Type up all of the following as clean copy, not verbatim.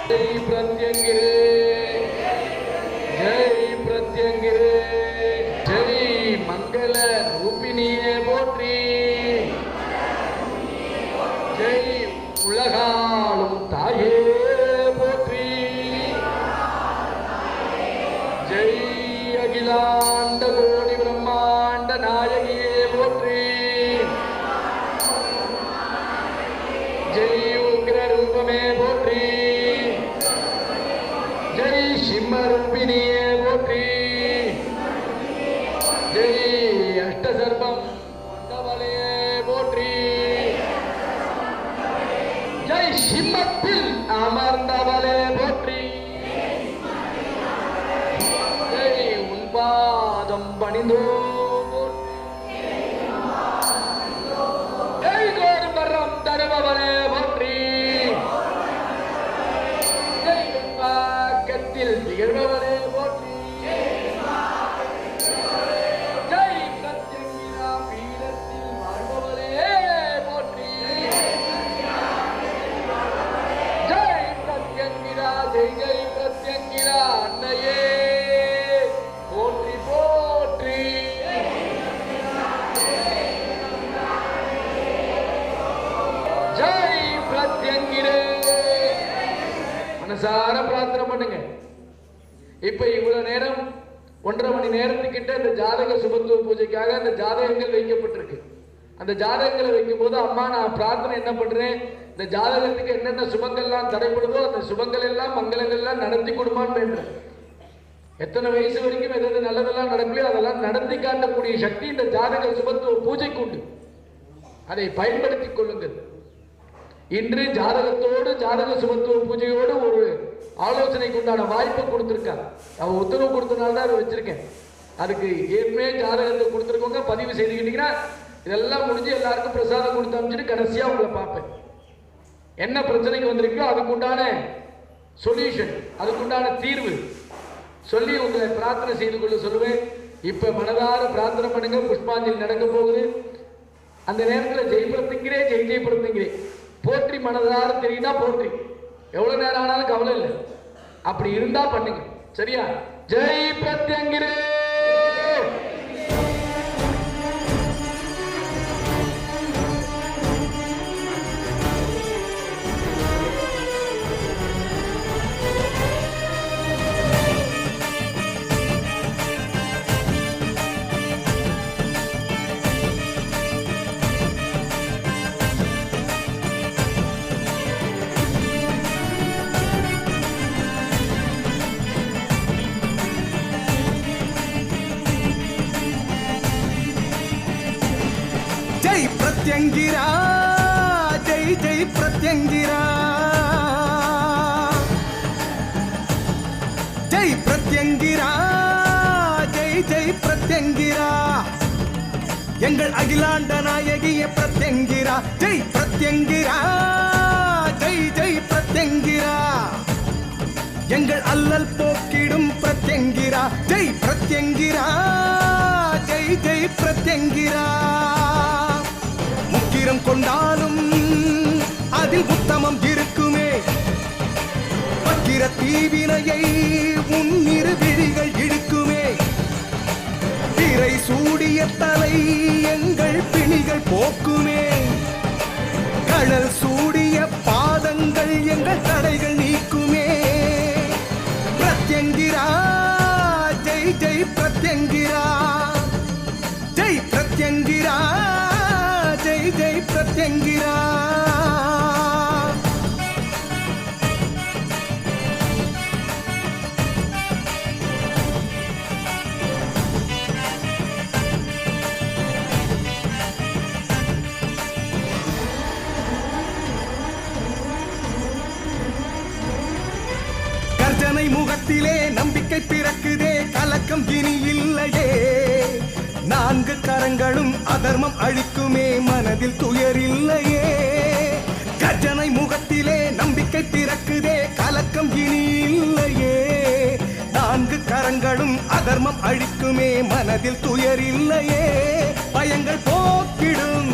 जय प्रत्यंगिरे जय प्रत्यंगिरे जय मंगल रूपिणिये போற்றி जय உலகாளும் தாயே போற்றி जय अखिलांड कोटि ब्रह्मांड नायकिये போற்றி जय उग्र रूपमे போற்றி जय सिंह रूपिणिये போற்றி जय अष्टसर्पम मंडबले போற்றி जय सिंहத்தில் அமர்ந்தவளே போற்றி जय உன் பாதம் பணிந்தோ जय கோர்வரம் தருபவளே போற்றி जय வாக்கத்தில் திகழ்பவளே போற்றி जय பிரத்யங்கிரா பீடத்தில் வாழ்பவளே போற்றி जय प्रत्यंगिरा जय जय प्रत्यंगिरा अन्नये போற்றி போற்றி जय प्रत्यंगिरे மனசார பிரார்த்தனை பண்ணுங்க. இப்ப இவ்வளவு நேரம் 1.5 மணி நேரத்துக்கிட்ட இந்த ஜாதக சுபத்துவ பூஜைக்காக அந்த ஜாதகங்கள் வைக்கப்பட்டிருக்கு. அந்த ஜாதகங்களை வைக்கும் போது அம்மா நான் பிரார்த்தனை என்ன பண்றேன், இந்த ஜாதகத்துக்கு என்னென்ன சுபங்கள்லாம் தடைப்படுதோ அந்த சுபங்கள் எல்லாம் மங்களங்கள் எல்லாம் நடத்தி கொடுமான்னு வேண்டேன். எத்தனை வயசு வரைக்கும் எதாவது நல்லதெல்லாம் நடக்கலையோ அதெல்லாம் நடத்தி காட்டக்கூடிய சக்தி இந்த ஜாதக சுபத்துவ பூஜைக்கு உண்டு. அதை பயன்படுத்திக் கொள்ளுங்கள். இன்று ஜாதகத்தோடு ஜாதக சுபத்துவ பூஜையோடு ஒரு ஆலோசனைக்கு உண்டான வாய்ப்பை கொடுத்துருக்காங்க. அவன் உத்தரவு கொடுத்தனால தான் அதை வச்சிருக்கேன். அதுக்கு ஏற்கனவே ஜாதகத்தை கொடுத்துருக்கோங்க, பதிவு செய்துக்கிட்டீங்கன்னா இதெல்லாம் முடிஞ்சு எல்லாருக்கும் பிரசாதம் கொடுத்து அமைச்சிட்டு கடைசியா உங்களை பார்ப்பேன். என்ன பிரச்சனைக்கு வந்திருக்கோ அதுக்குண்டான சொல்யூஷன், அதுக்குண்டான தீர்வு சொல்லி உங்களை பிரார்த்தனை செய்து கொள்ள சொல்லுவேன். இப்ப மனதார பிரார்த்தனை பண்ணுங்க. புஷ்பாஞ்சலி நடக்க போகுது. அந்த நேரத்தில் ஜெய்பிரத்திங்கிறே ஜெய் ஜெய்பிரத்திங்கிறே போற்றி மனதார தெரியுதா போற்றி. எவ்வளவு நேரம் ஆனாலும் கவலை இல்லை. அப்படி இருந்தா பண்ணுங்க. சரியா? ஜெய் பிரத்யங்கிரே. प्रत्यंगिरा जय जय प्रत्यंगिरा जय प्रत्यंगिरा जय जय प्रत्यंगिरा எங்கள் அகிலாண்ட நாயகிய பிரத்யங்கிரா ஜெய் பிரத்யங்கிரா ஜெய் ஜெய் பிரத்யங்கிரா எங்கள் அல்லல் போக்கிடும் பிரத்யங்கிரா ஜெய் பிரத்யங்கிரா ஜெய் ஜெய் பிரத்யங்கிரா முக்கிரம் கொண்டாலும் அதில் உத்தமம் இருக்குமே பக்கிர தீவினையை உன்னிரு விழிகள் இழுக்குமே திரை சூடிய தலை எங்கள் பிணிகள் போக்குமே கடல் சூடிய பாதங்கள் எங்கள் தடைகள் நீக்குமே பிரத்யங்கிரா ஜெய் ஜெய் பிரத்யங்கிரா ஜெய் பிரத்யங்கிரா ஜெய் ஜெய் பிரத்யங்கிரா கர்ஜனை முகத்திலே நம்பிக்கை பிறக்குதே கலக்கம் இனி இல்லையே நான்கு கரங்களும் அதர்மம் அழிக்குமே மனதில் துயரில்லையே கர்ஜனை முகத்திலே நம்பிக்கை பிறக்குதே கலக்கம் இனி இல்லையே நான்கு கரங்களும் அதர்மம் அழிக்குமே மனதில் துயரில்லையே பயங்கள் போக்கிடும்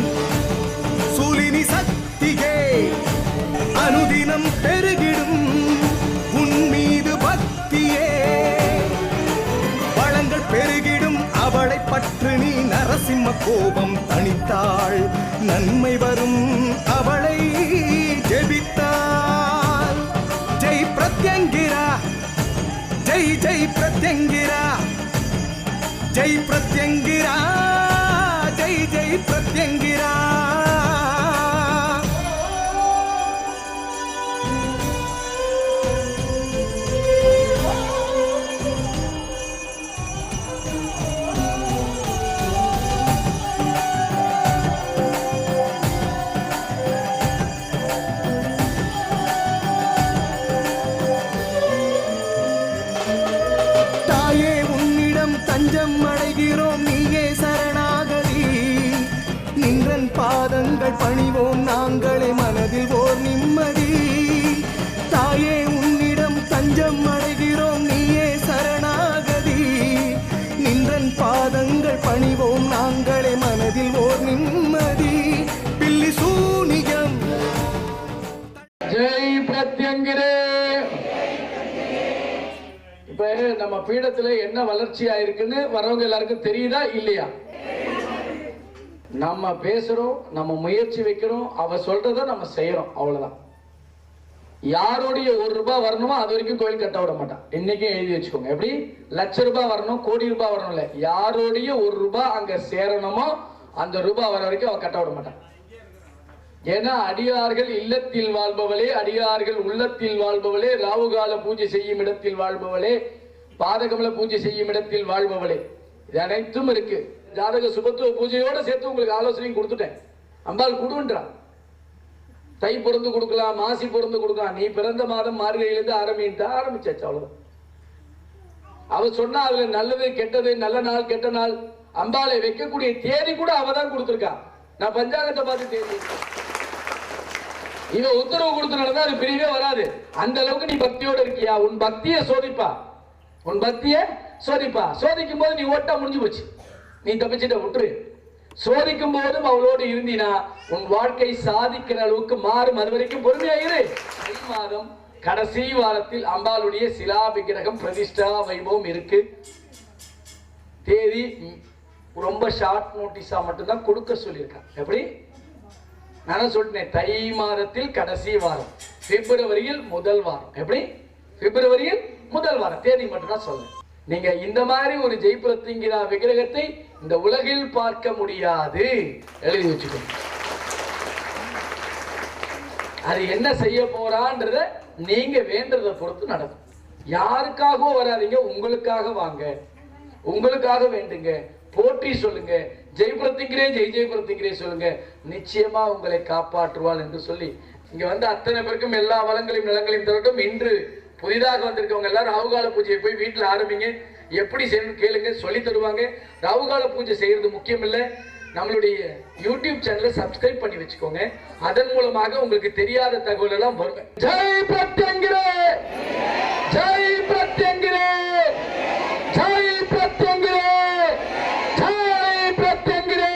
சூலினி சக்தியே அனுதினம் பெருகிடும் சற்று நீ நரசிம்ம கோபம் தணித்தாள், நன்மை வரும் அவளை ஜெபித்தாள். ஜெய் பிரத்யங்கிரா, ஜெய் ஜெய் பிரத்யங்கிரா, ஜெய் பிரத்யங்கிரா, ஜெய் ஜெய் பிரத்யங்கிரா. தாயே உன்னிடம் தஞ்சம் அடைகிறோம், நீயே சரணாகதி. நின்றன் பாதங்கள் பணிவோம் நாங்களே, மனதில் ஓர் நிம்மதி. தாயே உன்னிடம் தஞ்சம் அடைகிறோம், நீயே சரணாகதி. நின்றன் பாதங்கள் பணிவோம் நாங்களே, மனதில் ஓர் நிம்மதி. பில்லி சூனியம். ஜெய் பிரத்யங்கிரே. இப்ப நம்ம பீடத்துல என்ன வளர்ச்சி ஆயிருக்குன்னு வரவங்க எல்லாருக்கும் தெரியுதா இல்லையா? நம்ம பேசுறோம், நம்ம முயற்சி வைக்கிறோம், அவ சொல்றத நம்ம செய்யறோம், அவ்வளவுதான். யாருடைய ₹1 வரணுமோ அது வரைக்கும் கோயில் கட்ட விட மாட்டான். இன்னைக்கு எழுதி வச்சுக்கோங்க. எப்படி ₹1,00,000 வரணும், ₹1,00,00,000 வரணும் இல்ல, யாருடைய ₹1 அங்க சேரணுமோ அந்த ரூபாய் வர வரைக்கும் அவ கட்ட விட மாட்டான். ஏன்னா அடியார்கள் இல்லத்தில் வாழ்பவளே, அடியார்கள் உள்ளத்தில் வாழ்பவளே, ராவுகால பூஜை செய்யும் இடத்தில் வாழ்பவளே, பாதகமல பூஜை செய்யும் இடத்தில் வாழ்பவளே, இது அனைத்தும் இருக்கு. ஜாதக சுபத்துவ பூஜையோட சேர்த்து உங்களுக்கு ஆலோசனையும் கொடுத்துட்டேன். அம்பாள் கொடுன்றான். தை பிறந்து கொடுக்கலாம், மாசி பிறந்து கொடுக்கலாம். நீ பிறந்த மாதம் மார்கழியிலிருந்து ஆரம்பிச்சாச்சு, அவ்வளவுதான். அவ சொன்னா அதுல நல்லது கெட்டது, நல்ல நாள் கெட்ட நாள், அம்பாளை வைக்கக்கூடிய தேதி கூட அவதான் கொடுத்திருக்கா. நான் பஞ்சாங்கத்தை பார்த்து தேதி இவ உத்தரவு கொடுத்தனாலதான் அது பிரிவே வராது. அந்த அளவுக்கு நீ பக்தியோட இருக்கியா? உன் பக்தியை சோதிப்பா, உன் பக்தியை சோதிப்பா. சோதிக்கும் போது நீ ஓட்டா முடிஞ்சு போச்சு, நீ தப்பிச்சுட்ட, விட்டுரு. சோதிக்கும் போதும் அவளோடு இருந்தினா உன் வாழ்க்கை சாதிக்கிற அளவுக்கு மாறும். அது வரைக்கும் பொறுமையாயிரு. தை மாதம் கடைசி வாரத்தில் அம்பாளுடைய சிலா விக்கிரகம் பிரதிஷ்டா வைபவம் இருக்கு. தேதி ரொம்ப ஷார்ட் நோட்டீஸா மட்டும்தான் கொடுக்க சொல்லியிருக்காங்க. எப்படி நான் சொல்லிட்டேன், தை மாதத்தில் கடைசி வாரம், பிப்ரவரியில் முதல் வாரம். எப்படி பிப்ரவரியில் முதல் வாரம் தேதி மட்டும் தான் சொல்ல. நீங்க இந்த மாதிரி ஒரு ஜெய் பிரத்யங்கிரா விக்கிரகத்தை இந்த உலகில் பார்க்க முடியாது, எழுதி வச்சுக்கோங்க. அது என்ன செய்ய போறான்றத நீங்க வேண்டதை பொறுத்து நடக்கும். யாருக்காகவும் வராதீங்க, உங்களுக்காக வாங்க, உங்களுக்காக வேண்டுங்க, போற்றி சொல்லுங்க, ஜெய் பிரத்யங்கிரே, ஜெய் ஜெய் பிரத்யங்கிரே சொல்லுங்க. நிச்சயமா உங்களை காப்பாற்றுவாள் என்று சொல்லி இங்க வந்து அத்தனை பேருக்கும் எல்லா வளங்களையும் நலங்களையும் தரட்டும். இன்று புதிதாக வந்திருக்கவங்க எல்லாரும் ராவுகால பூஜையை போய் வீட்டில் ஆரம்பிங்க. எப்படி செய்யணும் கேளுங்க, சொல்லி தருவாங்க. ராவுகால பூஜை செய்யறது முக்கியம் இல்லை, நம்மளுடைய யூடியூப் சேனலை சப்ஸ்கிரைப் பண்ணி வச்சுக்கோங்க. அதன் மூலமாக உங்களுக்கு தெரியாத தகவல் எல்லாம் வரும். ஜெய் பிரத்யங்கிரே, ஜெய் பிரத்யங்கிரே, ஜெய் பிரத்யங்கிரே, ஜெய் பிரத்யங்கிரே.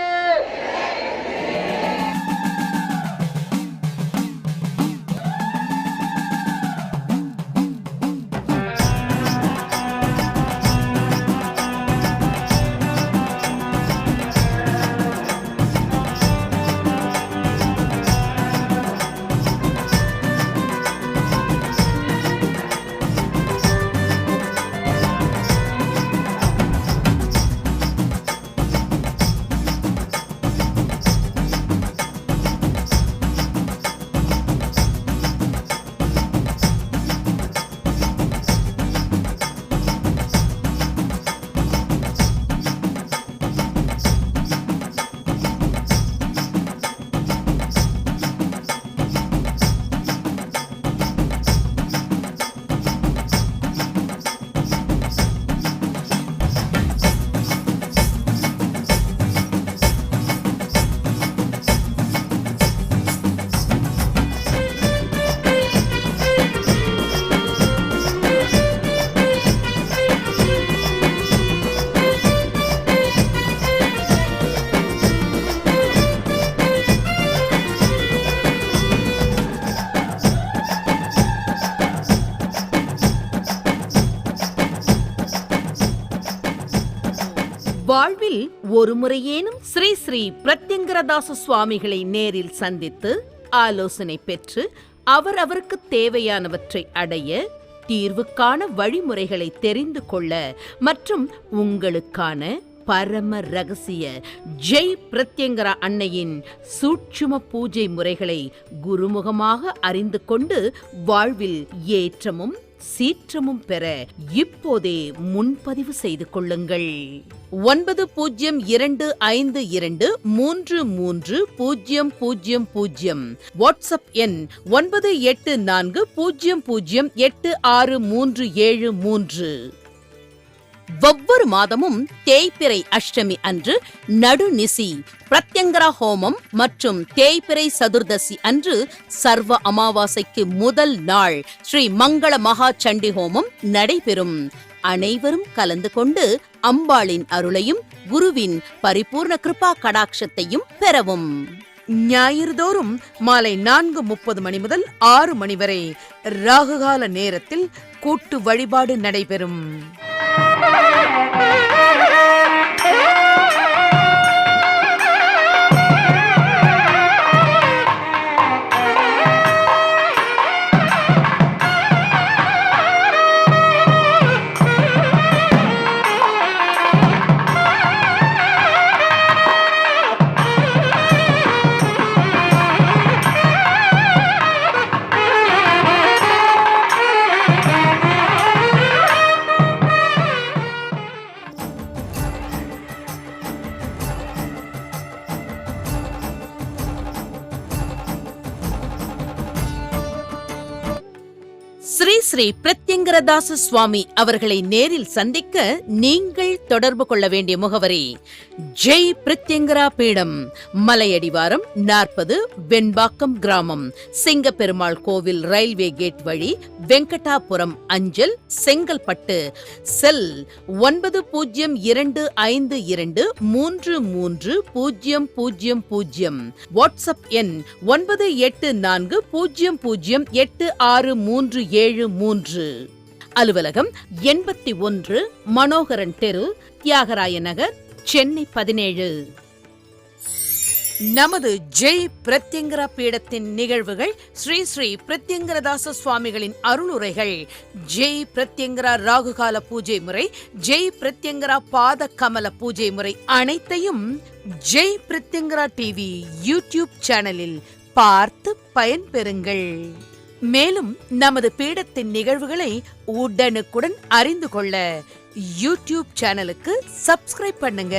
வாழ்வில் ஒரு முறையேனும் ஸ்ரீ ஸ்ரீ பிரத்யங்கரதாச சுவாமிகளை நேரில் சந்தித்து ஆலோசனை பெற்று அவருக்கு தேவையானவற்றை அடைய, தீர்வுக்கான வழிமுறைகளை தெரிந்து கொள்ள மற்றும் உங்களுக்கான பரம ரகசிய ஜெய் பிரத்யங்கரா அன்னையின் சூட்சும பூஜை முறைகளை குருமுகமாக அறிந்து கொண்டு வாழ்வில் ஏற்றமும் சீற்றமும் பெற இப்போதே முன்பதிவு செய்து கொள்ளுங்கள். 9052233000 வாட்ஸ்அப் எண் 9840086373. ஒவ்வொரு மாதமும் தேய்பிறை அஷ்டமி அன்று நடுநிசி பிரத்யங்கரா ஹோமம் மற்றும் தேய்பிறை சதுர்தசி அன்று சர்வ அமாவாசைக்கு முதல் நாள் ஸ்ரீ மங்கள மகா சண்டி ஹோமம் நடைபெறும். அனைவரும் கலந்து கொண்டு அம்பாளின் அருளையும் குருவின் பரிபூர்ண கிருபா கடாட்சத்தையும் பெறவும். ஞாயிறுதோறும் மாலை 4:30 மணி முதல் 6 மணி வரை ராகுகால நேரத்தில் கூட்டு வழிபாடு நடைபெறும். ஸ்ரீ ஸ்ரீ பிரத்யங்கரதாச சுவாமி அவர்களை நேரில் சந்திக்க நீங்கள் தொடர்பு கொள்ள வேண்டிய முகவரி: ஜெய் பிரத்யங்கரா பீடம், மலையடிவாரம் 40, வெண்பாக்கம் கிராமம், சிங்கப்பெருமாள் கோவில் ரயில்வே கேட் வழி, வெங்கடாபுரம் அஞ்சல், செங்கல்பட்டு. செல் 9052233000. வாட்ஸ்அப் எண் 9840086373. அலுவலகம் 81 மனோகரன் தெரு, தியாகராய நகர், சென்னை 17. நமது ஜெய் பிரத்யங்கரா பீடத்தின் நிகழ்வுகள்: ஸ்ரீ ஸ்ரீ பிரத்யங்கரதாச சுவாமிகளின் அருளுரைகள், ஜெய் பிரத்யங்கரா ராகுகால பூஜை முறை, ஜெய் பிரத்யங்கரா பாத கமல பூஜை முறை அனைத்தையும் ஜெய் பிரத்யங்கரா டிவி யூடியூப் சேனலில் பார்த்து பயன்பெறுங்கள். மேலும் நமது பீடத்தின் நிகழ்வுகளை உடனுக்குடன் அறிந்து கொள்ள யூடியூப் சேனலுக்கு சப்ஸ்கிரைப் பண்ணுங்க.